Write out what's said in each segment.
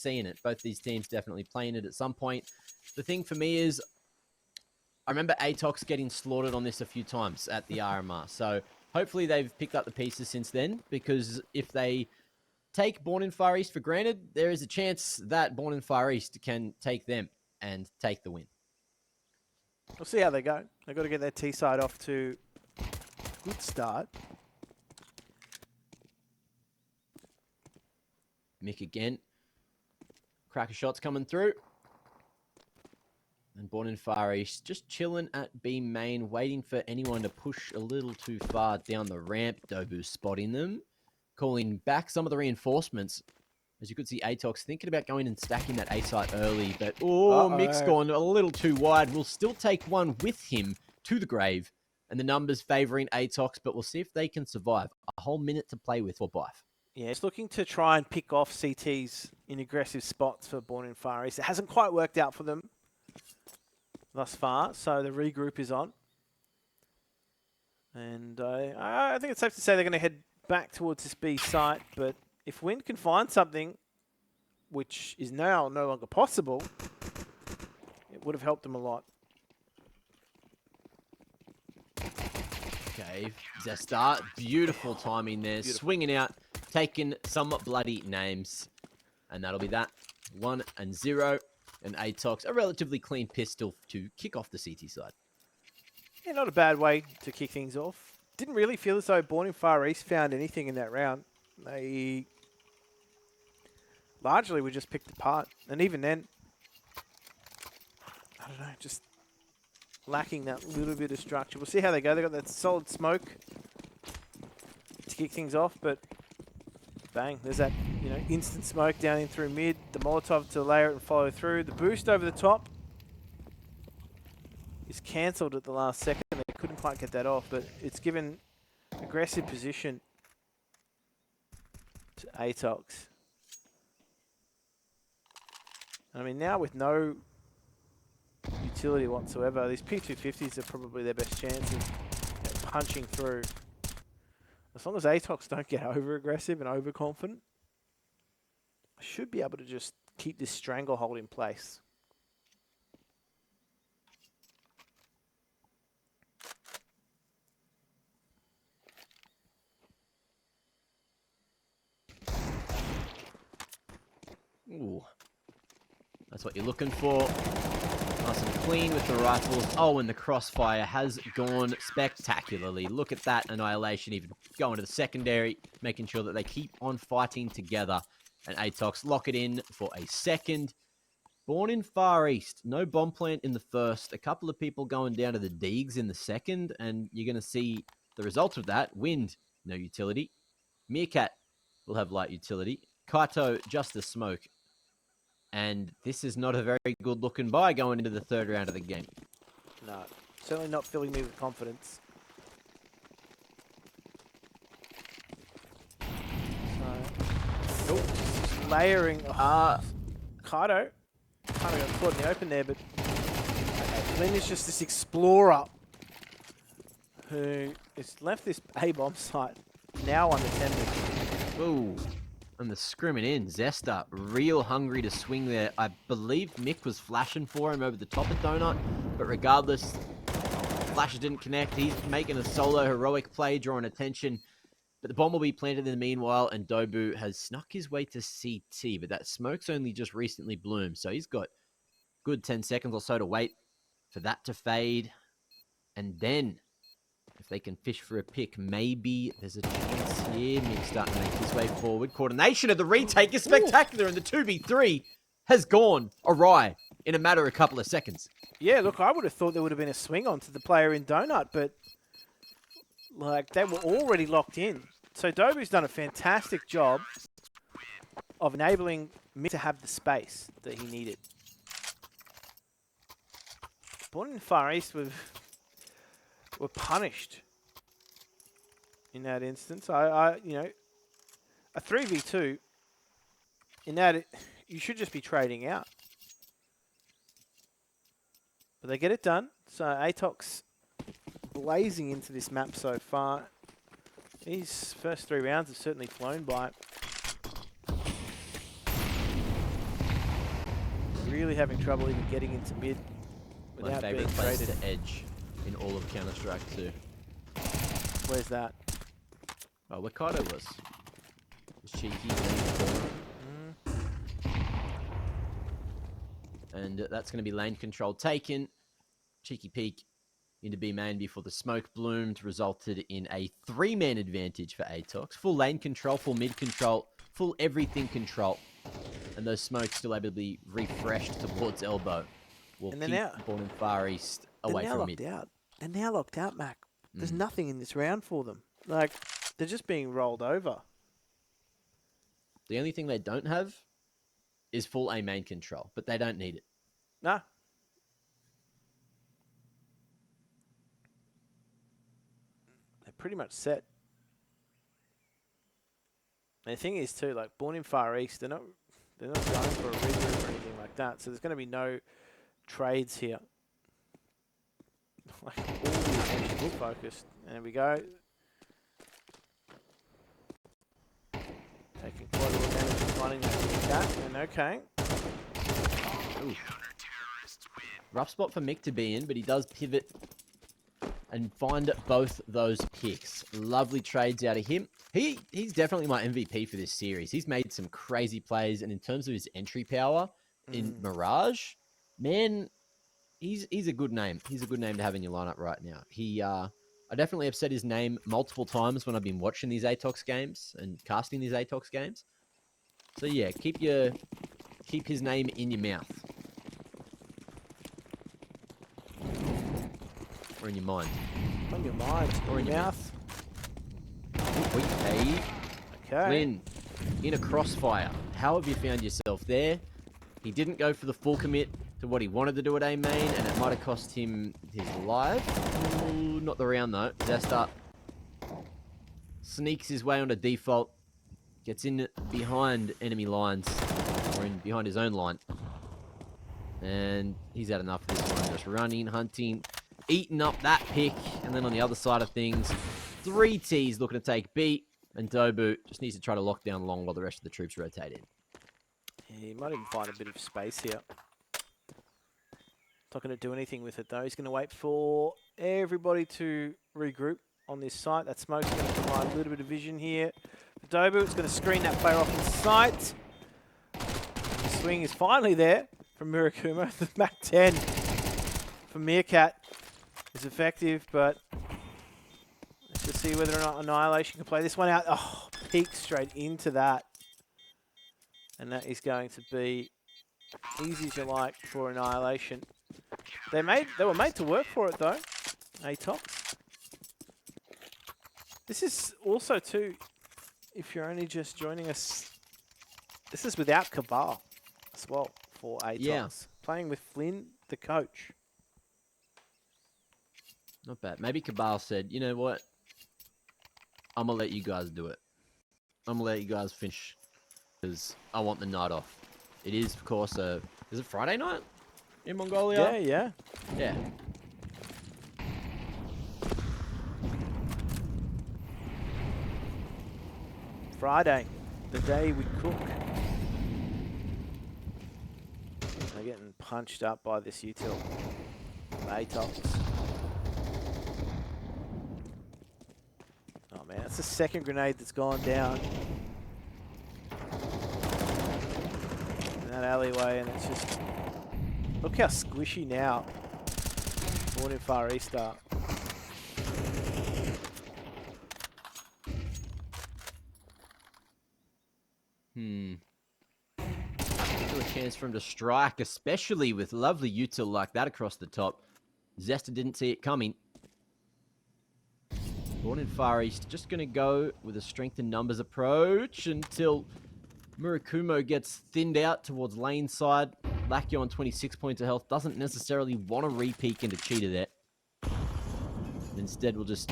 seeing it. Both these teams definitely playing it at some point. The thing for me is, I remember ATOX getting slaughtered on this a few times at the RMR. So hopefully they've picked up the pieces since then, because if they take Born in Far East for granted, there is a chance that Born in Far East can take them and take the win. We'll see how they go. They've got to get their T side off to a good start. Mick again. Cracker shots coming through. And Born in Far East just chilling at B main, waiting for anyone to push a little too far down the ramp. Dobu spotting them, calling back some of the reinforcements. As you could see, ATOX thinking about going and stacking that A site early, but Mick's gone a little too wide. We'll still take one with him to the grave, and the numbers favouring ATOX, but we'll see if they can survive. A whole minute to play with for Bife. Yeah, it's looking to try and pick off CTs in aggressive spots for Born in Far East. It hasn't quite worked out for them thus far, so the regroup is on. And I think it's safe to say they're going to head back towards this B site, but if Wind can find something, which is now no longer possible, it would have helped them a lot. Okay, Zestar, beautiful timing there, swinging out, taking some bloody names. And that'll be that. 1-0, and ATOX, a relatively clean pistol to kick off the CT side. Yeah, not a bad way to kick things off. Didn't really feel as though Born in Far East found anything in that round. They largely were just picked apart. And even then, I don't know, just lacking that little bit of structure. We'll see how they go. They've got that solid smoke to kick things off, but bang, there's that, instant smoke down in through mid. The Molotov to layer it and follow through. The boost over the top is cancelled at the last second. They couldn't quite get that off, but it's given aggressive position to ATOX. I mean, now with no utility whatsoever, these P250s are probably their best chance of punching through. As long as ATOX don't get over-aggressive and overconfident, I should be able to just keep this stranglehold in place. Ooh. That's what you're looking for. Nice and clean with the rifles. Oh, and the crossfire has gone spectacularly. Look at that annihilation, even going to the secondary, making sure that they keep on fighting together. And ATOX lock it in for a second. Born in Far East. No bomb plant in the first. A couple of people going down to the Deegs in the second. And you're going to see the result of that. Wind, no utility. Meerkat will have light utility. Kaito, just a smoke. And this is not a very good looking buy going into the third round of the game. No, certainly not filling me with confidence. So, just layering. Kaito kind of got caught in the open there, but Lynn is just this explorer who has left this A-bomb site now unattended. Ooh. And the scrimming in, Zesta, real hungry to swing there. I believe Mick was flashing for him over the top of Donut, but regardless, flashes didn't connect. He's making a solo heroic play, drawing attention, but the bomb will be planted in the meanwhile, and Dobu has snuck his way to CT, but that smoke's only just recently bloomed, so he's got good 10 seconds or so to wait for that to fade, and then if they can fish for a pick, maybe there's a chance here. Mick's starting to make his way forward. Coordination of the retake is spectacular, and the 2v3 has gone awry in a matter of a couple of seconds. Yeah, look, I would have thought there would have been a swing on to the player in Donut, but they were already locked in. So Dobu's done a fantastic job of enabling Mick to have the space that he needed. Born in Far East were punished in that instance. A 3v2, in that you should just be trading out. But they get it done. So ATOX blazing into this map so far. These first 3 rounds have certainly flown by. really having trouble even getting into mid My without being favourite place traded. to edge in all of Counter-Strike 2. Where's that? Oh, where Kaido was. Was cheeky in the corner. And that's going to be lane control taken. Cheeky peek into B main before the smoke bloomed, resulted in a 3-man advantage for ATOX. Full lane control, full mid control, full everything control. And those smokes still able to be refreshed towards elbow. Will And keep they're Born in Far East away now from locked mid. out. They're now locked out, Mac. There's nothing in this round for them. Like, they're just being rolled over. The only thing they don't have is full A main control, but they don't need it. Nah. They're pretty much set. And the thing is too, like Born in Far East, they're not going for a regroup or anything like that. So there's going to be no trades here. Like all the attention is focused. And there we go. Taking quite a lot of damage and finding that cat. And okay. Ooh. Rough spot for Mick to be in, but he does pivot and find both those picks. Lovely trades out of him. He's definitely my MVP for this series. He's made some crazy plays, and in terms of his entry power in Mirage, man, he's a good name. He's a good name to have in your lineup right now. I definitely have said his name multiple times when I've been watching these ATOX games and casting these ATOX games. So yeah, keep his name in your mouth. Or in your mind. On your mind. Or in your mouth. Okay. Flynn, in a crossfire. How have you found yourself there? He didn't go for the full commit to what he wanted to do at A main, and it might have cost him his life. Ooh, not the round though. Zesta sneaks his way onto default, gets in behind enemy lines, or in behind his own line. And he's had enough of this one. Just running, hunting, eating up that pick. And then on the other side of things, 3T's looking to take B, and Dobu just needs to try to lock down long while the rest of the troops rotate in. Yeah, he might even find a bit of space here. Not going to do anything with it though. He's going to wait for everybody to regroup on this site. That smoke's going to provide a little bit of vision here. Dobu is going to screen that player off the site. The swing is finally there from Murakumo. The Mac 10 from Meerkat is effective, but let's just see whether or not Annihilation can play this one out. Oh, peek straight into that. And that is going to be easy as you like for Annihilation. They were made to work for it though, ATOX. This is also too, if you're only just joining us, this is without Cabal as well for ATOX. Yeah. Playing with Flynn, the coach. Not bad. Maybe Cabal said, you know what? I'm going to let you guys do it. I'm going to let you guys finish because I want the night off. It is, of course, is it Friday night in Mongolia? Yeah. Yeah. Friday, the day we cook. They're getting punched up by this util. ATOX. Oh man, that's the second grenade that's gone down in that alleyway, and it's just, look how squishy now Born in Far East are. Still a chance for him to strike, especially with lovely util like that across the top. Zesta didn't see it coming. Born in Far East just going to go with a strength in numbers approach until Murakumo gets thinned out towards lane side. Lakyo on 26 points of health doesn't necessarily want to re-peek into Cheetah there. Instead, we'll just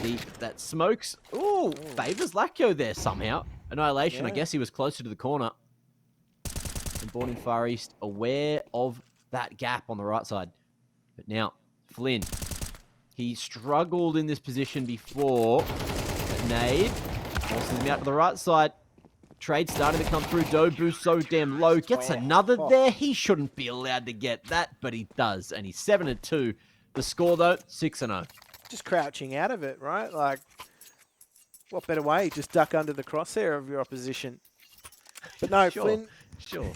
leave that smokes. Ooh, favors Lakyo there somehow. Annihilation, I guess he was closer to the corner. And Born in Far East aware of that gap on the right side. But now, Flynn. He struggled in this position before. But nade forces him out to the right side. Trade starting to come through. Dobu so damn low. Gets another there. He shouldn't be allowed to get that, but he does. And he's 7-2. The score, though, 6-0. Just crouching out of it, right? Like, what better way? Just duck under the crosshair of your opposition. But no, Sure, Flynn, sure.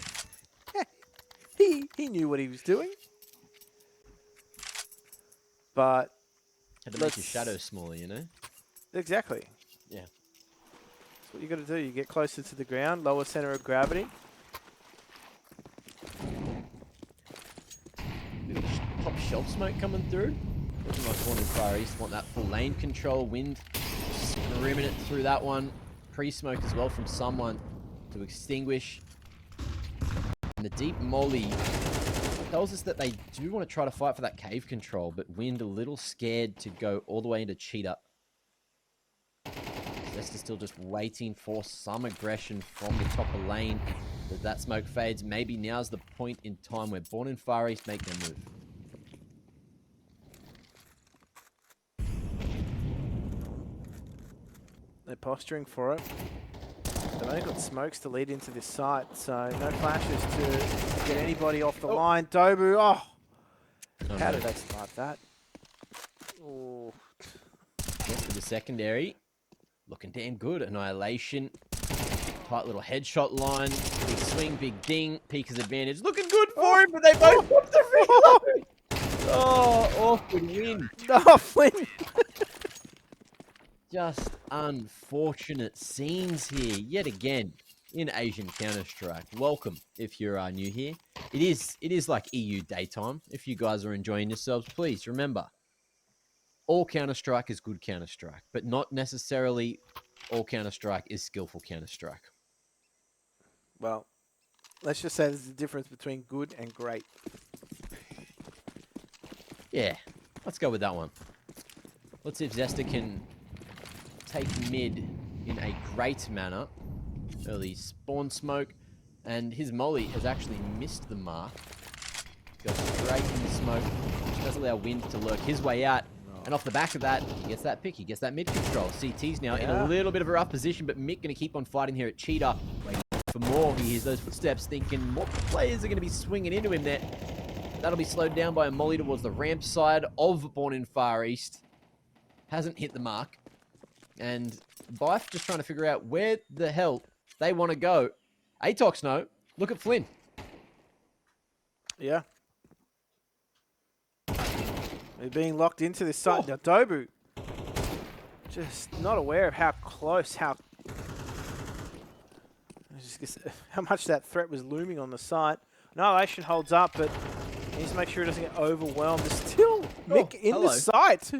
he knew what he was doing. But Had to make your shadow smaller, you know? exactly. Yeah. That's what you got to do. You get closer to the ground, lower center of gravity. Pop shelf smoke coming through. Looking like Born in Far East want that full lane control. Wind screaming it through that one. Pre-smoke as well from someone to extinguish. And the deep molly tells us that they do want to try to fight for that cave control, but Wind a little scared to go all the way into cheetah. Leicester still just waiting for some aggression from the top of lane. But that smoke fades. Maybe now's the point in time where Born in Far East make their move. They're posturing for it. They've only got smokes to lead into this site, so no flashes to get anybody off the line. Dobu, how did they start that? Oh. Yes, for the secondary. Looking damn good. Annihilation. Tight little headshot line. Big swing, big ding. Peeker's advantage. Looking good for him, but they both put the reload. Oh, awkward win. No, Flynn. Just unfortunate scenes here, yet again, in Asian Counter-Strike. Welcome, if you're new here. It is like EU daytime. If you guys are enjoying yourselves, please remember, all Counter-Strike is good Counter-Strike, but not necessarily all Counter-Strike is skillful Counter-Strike. Well, let's just say there's a difference between good and great. Yeah, let's go with that one. Let's see if Zesta can take mid in a great manner. Early spawn smoke, and his molly has actually missed the mark. Goes straight in the smoke, which does allow Wind to lurk his way out. And off the back of that, he gets that pick. He gets that mid control. CT's now in a little bit of a rough position, but Mick going to keep on fighting here at Cheetah. Waiting for more. He hears those footsteps, thinking more players are going to be swinging into him there. That'll be slowed down by a molly towards the ramp side of Born in Far East. Hasn't hit the mark. And Bife just trying to figure out where the hell they want to go. ATOX, no. Look at Flynn. Yeah. They're being locked into this site. Now, Dobu, just not aware of how close, how much that threat was looming on the site. Annihilation holds up, but he needs to make sure he doesn't get overwhelmed. There's still Mick in the site.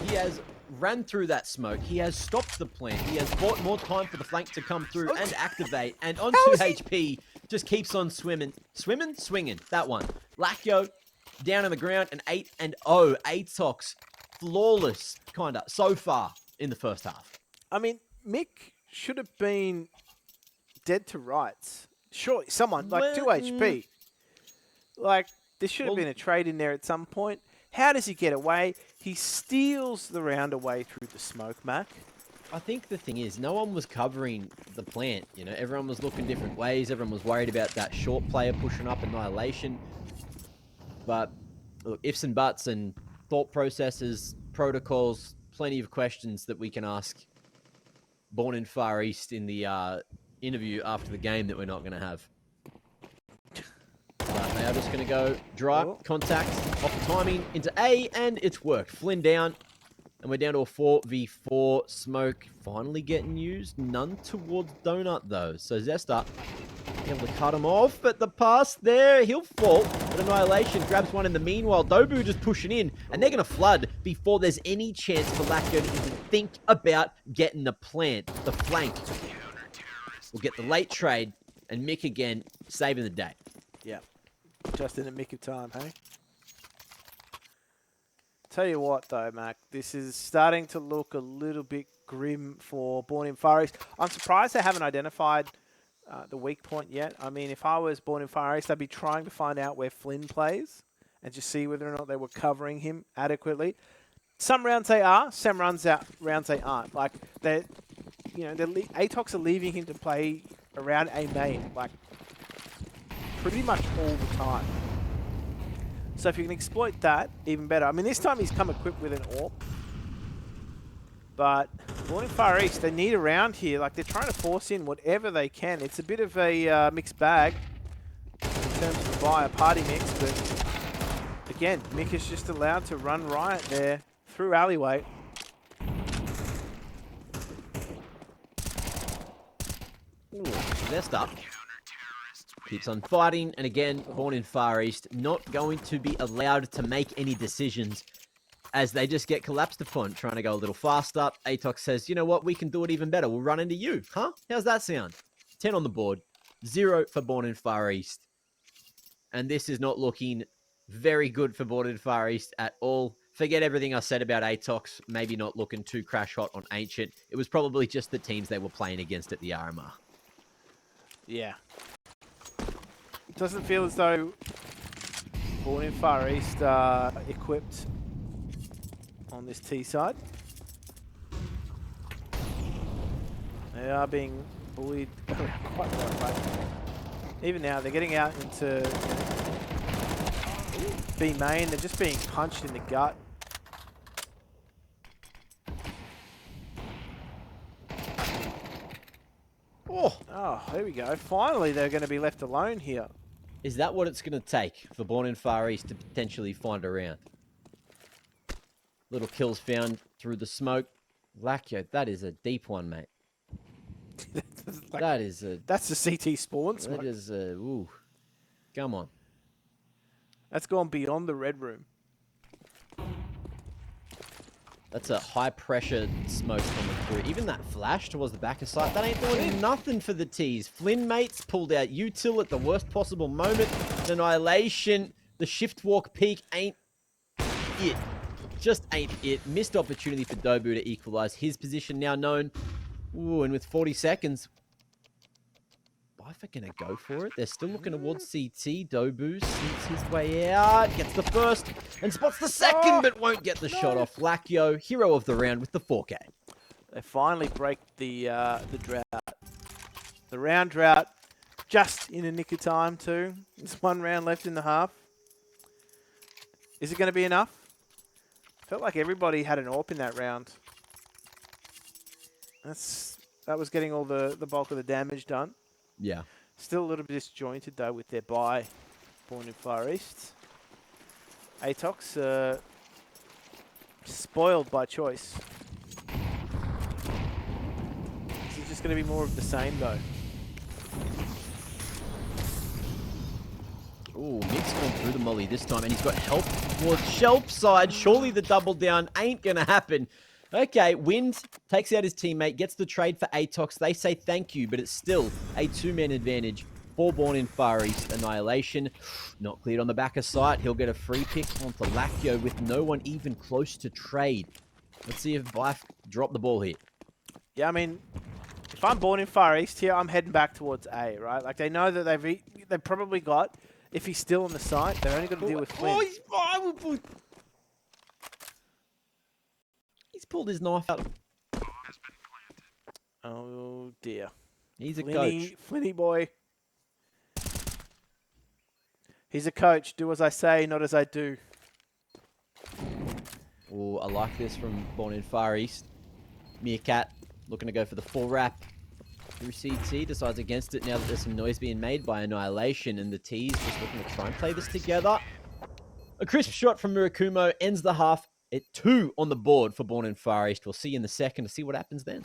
He has ran through that smoke. He has stopped the plant. He has bought more time for the flank to come through and activate. And on 2 HP, just keeps on swimming. Swimming? Swinging. That one. Lacchio down on the ground, and 8-0. ATOX. Flawless, kind of, so far in the first half. I mean, Mick should have been dead to rights. Surely, someone, like 2 HP. Like, there should have been a trade in there at some point. How does he get away? He steals the round away through the smoke, Mac. I think the thing is, no one was covering the plant. You know, everyone was looking different ways. Everyone was worried about that short player pushing up Annihilation. But look, ifs and buts and thought processes, protocols, plenty of questions that we can ask Born in Far East in the interview after the game that we're not going to have. But they are just going to go drop, contact, off the timing into A, and it's worked. Flynn down, and we're down to a 4v4. Smoke finally getting used. None towards Donut, though. So Zesta able to cut him off, but the pass there, he'll fall. But Annihilation grabs one in the meanwhile. Dobu just pushing in, and they're going to flood before there's any chance for Lacko to even think about getting the plant, the flank. We'll get the late trade, and Mick again saving the day. Yeah. Just in the nick of time, hey? Tell you what, though, Mac, this is starting to look a little bit grim for Born in Far East. I'm surprised they haven't identified the weak point yet. I mean, if I was Born in Far East, I'd be trying to find out where Flynn plays and just see whether or not they were covering him adequately. Some rounds they are, some rounds they aren't. Like, you know, ATOX are leaving him to play around A main, like, pretty much all the time. So if you can exploit that, even better. I mean, this time he's come equipped with an AWP. But Born in Far East, they need a round here. Like, they're trying to force in whatever they can. It's a bit of a mixed bag in terms of the buy, a party mix. But again, Mick is just allowed to run riot there through alleyway. Ooh, Zest up. Keeps on fighting, and again, Born in Far East, not going to be allowed to make any decisions as they just get collapsed upon, trying to go a little faster. ATOX says, you know what, we can do it even better. We'll run into you. Huh? How's that sound? 10 on the board. 0 for Born in Far East. And this is not looking very good for Born in Far East at all. Forget everything I said about ATOX, maybe not looking too crash hot on Ancient. It was probably just the teams they were playing against at the RMR. Yeah. It doesn't feel as though Born in Far East are equipped on this T side. They are being bullied quite right. Even now, they're getting out into B main. They're just being punched in the gut. Oh, there we go. Finally, they're going to be left alone here. Is that what it's going to take for Born in Far East to potentially find a round? Little kills found through the smoke. Lacchio, that is a deep one, mate. Like, that is a... That's the CT spawn smoke. That is a... Ooh. Come on. That's gone beyond the red room. That's a high-pressure smoke coming through. Even that flash towards the back of sight, that ain't doing nothing for the T's. Flynn mates pulled out util at the worst possible moment. Annihilation. The shift walk peak ain't it. Just ain't it. Missed opportunity for Dobu to equalize. His position now known. Ooh, and with 40 seconds, Bife are going to go for it. They're still looking towards CT. Dobu sneaks his way out, gets the first, and spots the second, but won't get the shot off. Lacchio, hero of the round with the 4K. They finally break the drought. The round drought, just in the nick of time too. There's one round left in the half. Is it going to be enough? Felt like everybody had an AWP in that round. That was getting all the bulk of the damage done. Yeah. Still a little bit disjointed though with their buy, Born in Far East. ATOX spoiled by choice. This is just going to be more of the same though. Ooh, Mick's gone through the molly this time, and he's got help towards shelf side. Surely the double down ain't going to happen. Okay, Wind takes out his teammate, gets the trade for ATOX. They say thank you, but it's still a two-man advantage for Born in Far East. Annihilation, not cleared on the back of sight. He'll get a free pick onto Lacchio with no one even close to trade. Let's see if Bife drop the ball here. Yeah, I mean, if I'm Born in Far East here, I'm heading back towards A, right? Like, they know that they've probably got, if he's still on the site, they're only going to deal with Flynn. He's pulled his knife out. Oh, dear. He's a coach. Flinny boy. He's a coach. Do as I say, not as I do. Oh, I like this from Born in Far East. Meerkat looking to go for the full wrap through CT. Decides against it now that there's some noise being made by Annihilation, and the T's just looking to try and play this together. A crisp shot from Murakumo ends the half at 2 on the board for Born in Far East. We'll see you in the second to see what happens then.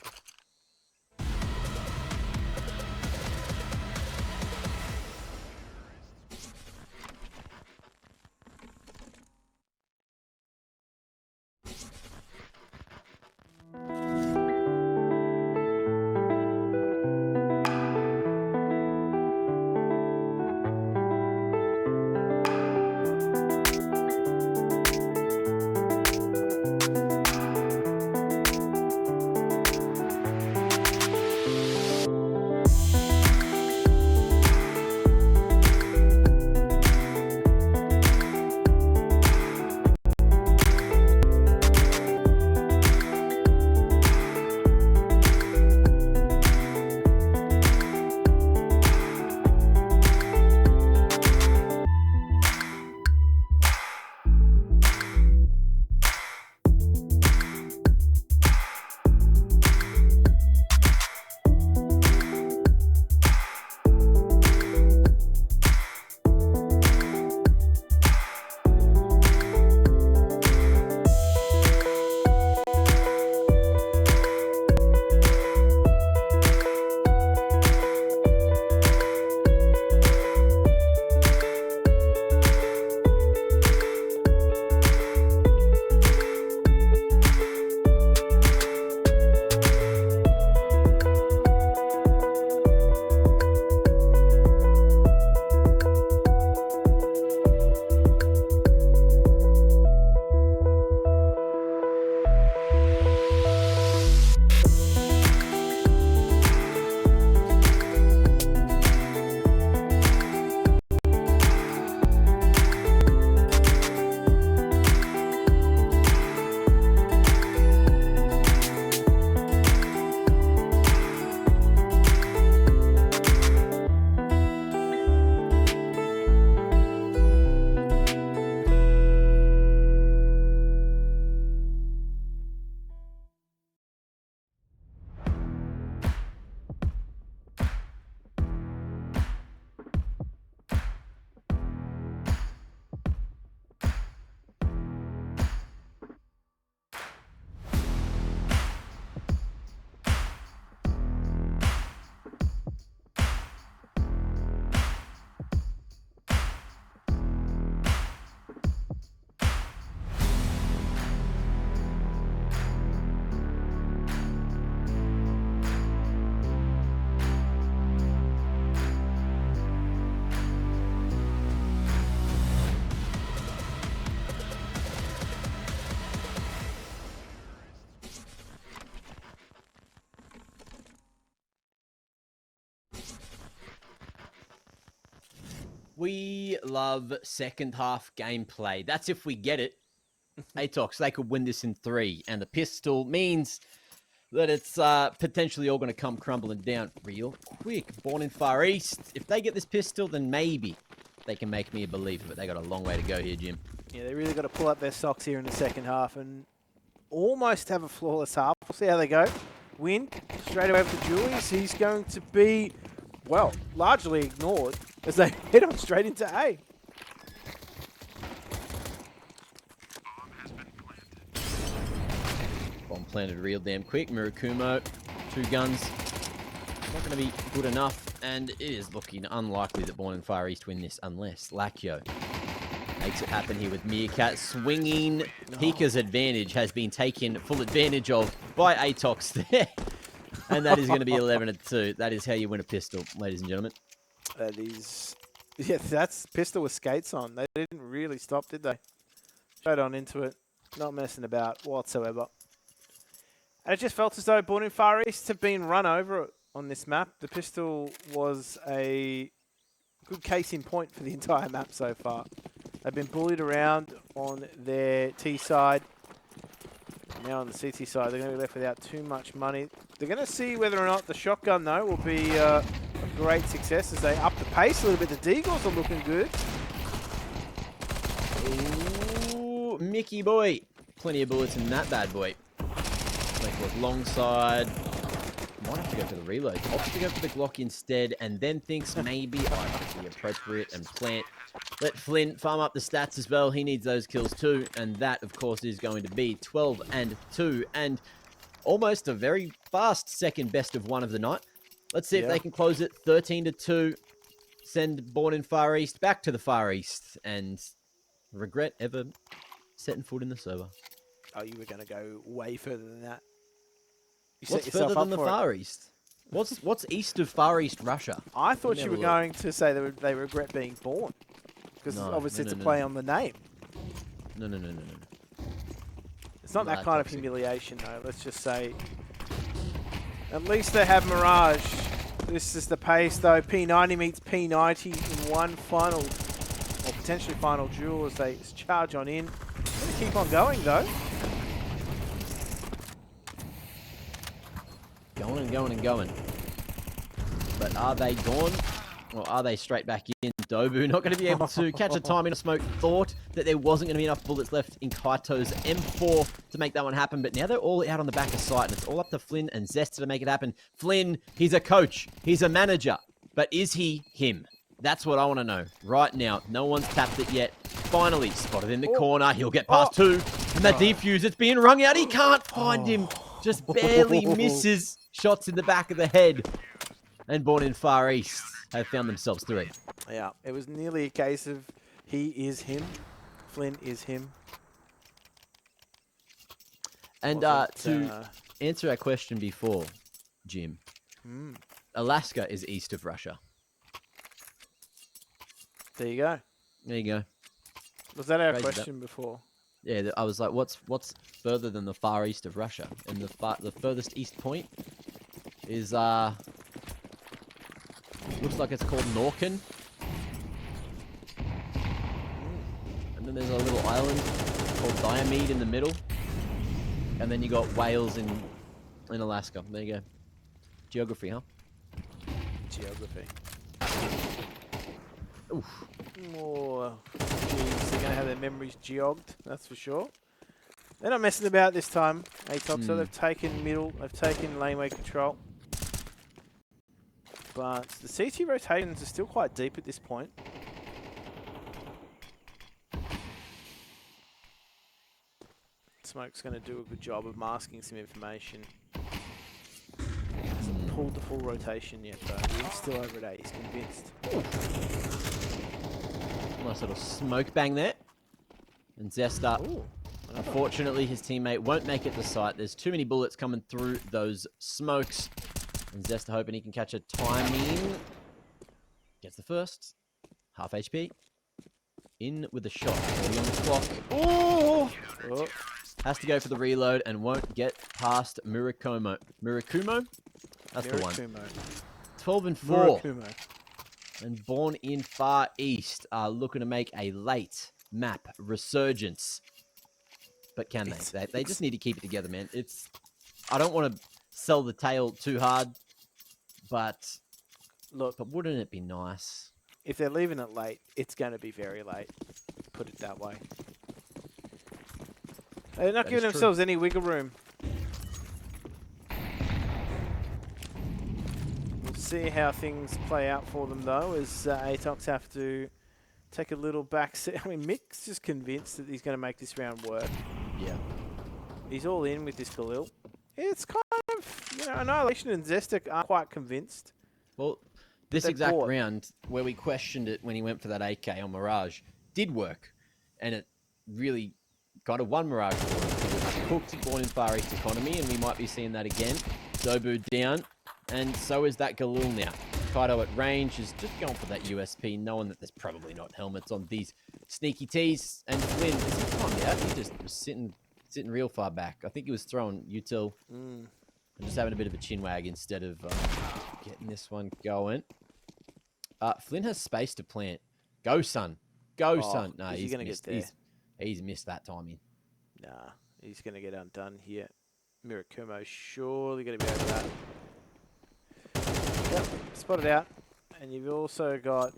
We love second half gameplay. That's if we get it. ATOX, they could win this in 3, and the pistol means that it's potentially all going to come crumbling down real quick. Born in Far East. If they get this pistol, then maybe they can make me a believer, but they got a long way to go here, Jim. Yeah, they really got to pull up their socks here in the second half and almost have a flawless half. We'll see how they go. Win straight away for Julius. He's going to be, well, largely ignored as they head on straight into A. Bomb planted real damn quick. Murakumo, 2 guns. Not going to be good enough, and it is looking unlikely that Born in Far East win this unless Lakio makes it happen here with Meerkat. Swinging Pika's advantage has been taken full advantage of by ATOX there. And that is going to be 11-2. That is how you win a pistol, ladies and gentlemen. That is, yeah, that's pistol with skates on. They didn't really stop, did they? Straight on into it, not messing about whatsoever. And it just felt as though Born in Far East have been run over on this map. The pistol was a good case in point for the entire map so far. They've been bullied around on their T side. Now on the CT side, they're going to be left without too much money. They're going to see whether or not the shotgun, though, will be a great success as they up the pace a little bit. The Deagles are looking good. Ooh, Mickey boy. Plenty of bullets in that bad boy. Like was long side. Might have to go for the reload. Opts to go for the Glock instead, and then thinks maybe I might be appropriate and plant. Let Flynn farm up the stats as well. He needs those kills too, and that, of course, is going to be 12-2, and almost a very fast second best of 1 of the night. Let's see if they can close it 13-2. Send Born in Far East back to the Far East, and regret ever setting foot in the server. Oh, you were going to go way further than that. You What's further than the Far East? What's east of Far East Russia? I thought you were going to say they regret being born. Because obviously it's a play on the name. No. It's not that kind of humiliation, though. Let's just say. At least they have Mirage. This is the pace, though. P90 meets P90 in one final, or potentially final duel as they charge on in. Going to keep on going, though. Going. But are they gone? Or are they straight back in? Dobu not going to be able to catch a time in a smoke. Thought that there wasn't going to be enough bullets left in Kaito's M4 to make that one happen. But now they're all out on the back of sight. And it's all up to Flynn and Zesta to make it happen. Flynn, he's a coach. He's a manager. But is he him? That's what I want to know right now. No one's tapped it yet. Finally spotted in the corner. He'll get past 2. And that defuse, it's being wrung out. He can't find him. Just barely misses. Shots in the back of the head. And Born in Far East have found themselves 3. Yeah, it was nearly a case of he is him. Flynn is him. And to answer our question before, Jim, Alaska is east of Russia. There you go. There you go. Was that our question before? Yeah, I was like, what's further than the far east of Russia? And the furthest east point is looks like it's called Norkin. And then there's a little island called Diomede in the middle. And then you got Wales in Alaska. There you go. Geography, huh? Geography. Oof. Oh, geez, they're going to have their memories jogged, that's for sure. They're not messing about this time, ATOX, so they've taken middle, they've taken laneway control. But the CT rotations are still quite deep at this point. Smoke's going to do a good job of masking some information. Hasn't pulled the full rotation yet, though. He's still over at 8, he's convinced. Nice little smoke bang there. And Zesta, unfortunately, his teammate won't make it to site. There's too many bullets coming through those smokes. And Zesta hoping he can catch a timing. Gets the first. Half HP. In with the shot. 40 on the clock. Oh! Has to go for the reload and won't get past Murakumo. Murakumo? That's the one. 12-4. And Born in Far East are looking to make a late map resurgence. But can they? They just need to keep it together, man. I don't want to sell the tail too hard, but Look, wouldn't it be nice? if they're leaving it late, it's going to be very late. Put it that way. They're not giving themselves any wiggle room. We'll see how things play out for them, though, as ATOX have to take a little back seat. I mean, Mick's just convinced that he's going to make this round work. Yeah. He's all in with this Khalil. It's kind of, Annihilation and Zesta aren't quite convinced. Well, this exact round where we questioned it when he went for that AK on Mirage did work. And it really kind of won Mirage for him. It cooked Born in Far East economy, and we might be seeing that again. Dobu down, and so is that Galil now. Kaido at range is just going for that USP, knowing that there's probably not helmets on these sneaky tees. And Flynn, is he timed out? He just was sitting real far back. I think he was throwing util and just having a bit of a chin wag instead of getting this one going. Flynn has space to plant. Go, son. Go, son. No, he's going to get there. He's missed that timing. Nah, he's going to get undone here. Mirakumo surely going to be over that. Yep, spotted out. And you've also got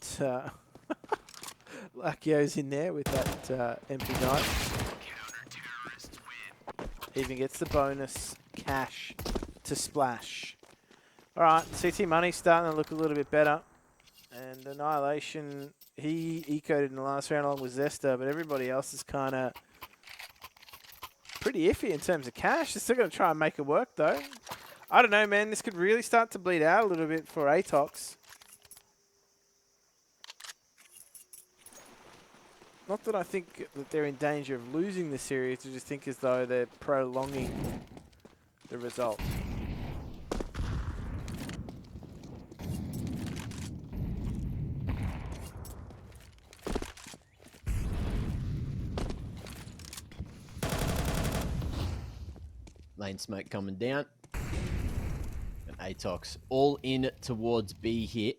Lakio's in there with that MP9. Even gets the bonus cash to splash. All right, CT Money starting to look a little bit better. And Annihilation, he ecoed in the last round along with Zesta, but everybody else is kind of pretty iffy in terms of cash. They're still going to try and make it work, though. I don't know, man. This could really start to bleed out a little bit for ATOX. Not that I think that they're in danger of losing the series. I just think as though they're prolonging the result. Lane smoke coming down. And ATOX all in towards B here.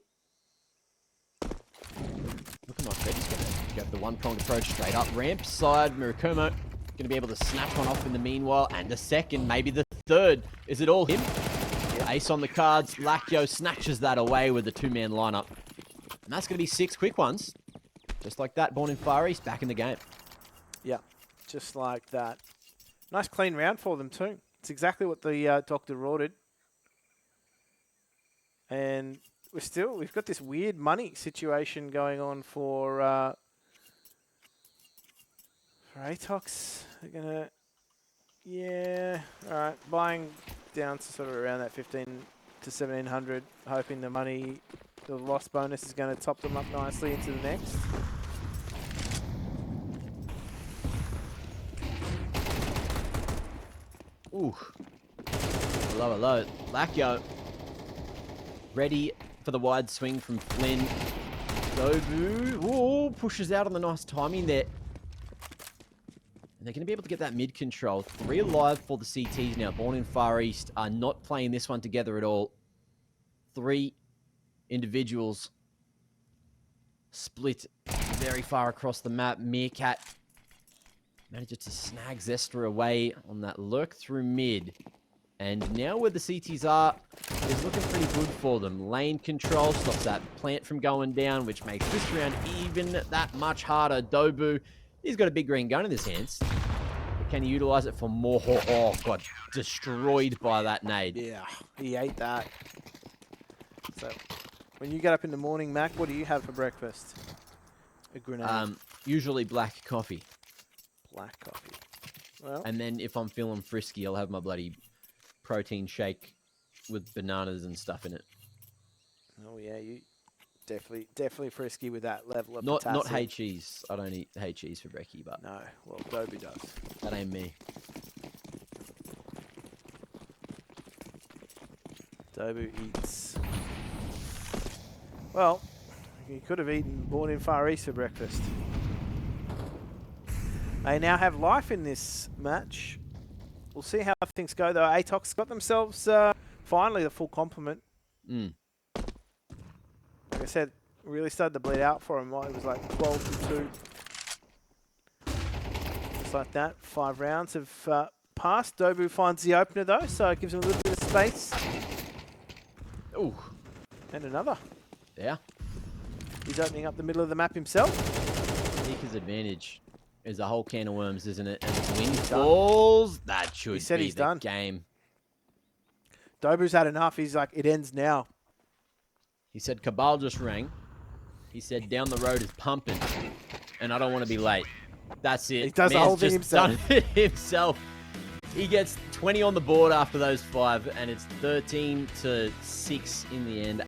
Looking like they're just going to go for the one-pronged approach straight up. Ramp side, Murakumo going to be able to snatch one off in the meanwhile. And the second, maybe the third. Is it all him? Yep. Ace on the cards. Lakio snatches that away with the two-man lineup. And that's going to be 6 quick ones. Just like that, Born in Far East, back in the game. Yeah, just like that. Nice clean round for them too. It's exactly what the doctor ordered. And we've got this weird money situation going on for ATOX. They're gonna, yeah, all right, buying down to sort of around that 15 to 1700, hoping the money, the loss bonus is going to top them up nicely into the next. Ooh. Hello. Lakio. Ready for the wide swing from Flynn. Dobu. Ooh, pushes out on the nice timing there. And they're going to be able to get that mid control. 3 alive for the CTs now. Born in Far East are not playing this one together at all. 3 individuals split very far across the map. Meerkat manages to snag Zesta away on that lurk through mid. And now where the CTs are is looking pretty good for them. Lane control stops that plant from going down, which makes this round even that much harder. Dobu, he's got a big green gun in his hands. But can he utilize it for more? Oh, got destroyed by that nade. Yeah, he ate that. So, when you get up in the morning, Mac, what do you have for breakfast? A grenade. Usually black coffee. Black coffee. Well, and then if I'm feeling frisky, I'll have my bloody protein shake with bananas and stuff in it. Oh yeah, you definitely frisky with that level of not potassium. Not hay cheese. I don't eat hay cheese for brekkie, but no. Well, Dobu does. That ain't me. Dobu eats. Well, he could have eaten Born in Far East for breakfast. They now have life in this match. We'll see how things go, though. ATOX got themselves finally the full complement. Mm. Like I said, really started to bleed out for him. It was like 12-2. Just like that. 5 rounds have passed. Dobu finds the opener though, so it gives him a little bit of space. Ooh. And another. Yeah. He's opening up the middle of the map himself. Seeker's advantage is a whole can of worms, isn't it? And if wind falls, that should He said be he's the done. game. Dobu's had enough. He's like, it ends now. He said Cabal just rang. He said down the road is pumping, and I don't want to be late. That's it. He does the Man's whole thing just himself. done it himself. He gets 20 on the board after those 5, and it's 13-6 in the end.